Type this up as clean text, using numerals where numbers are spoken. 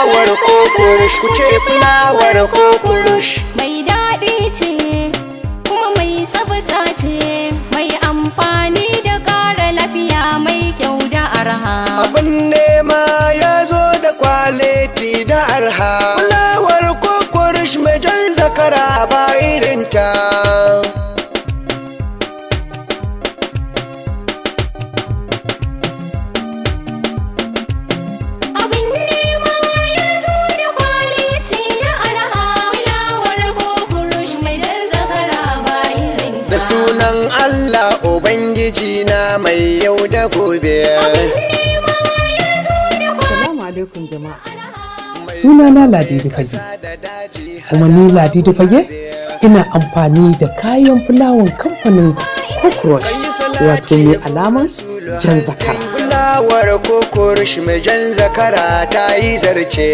fulawar kokurush, ku ce fulawar kokurush. Mai daɗi ce kuma mai tsafta ce, mai amfani da ƙara lafiya, mai kyau da arha. Abin nema ya zo da kwaliti da arha. Fulawar kokurush mai jan zakara ba irinta. Da sunan Allah Ubangiji na mai yau da gobe. Assalamu alaikum jama'a. Sunana Ladidi Fage. Kuma ni Ladidi Fage ina amfani da kayan fulawan kamfanin Cockroach, wato mai alaman jan zakara. Fulawar kokurush mai jan zakara ta yi zarce.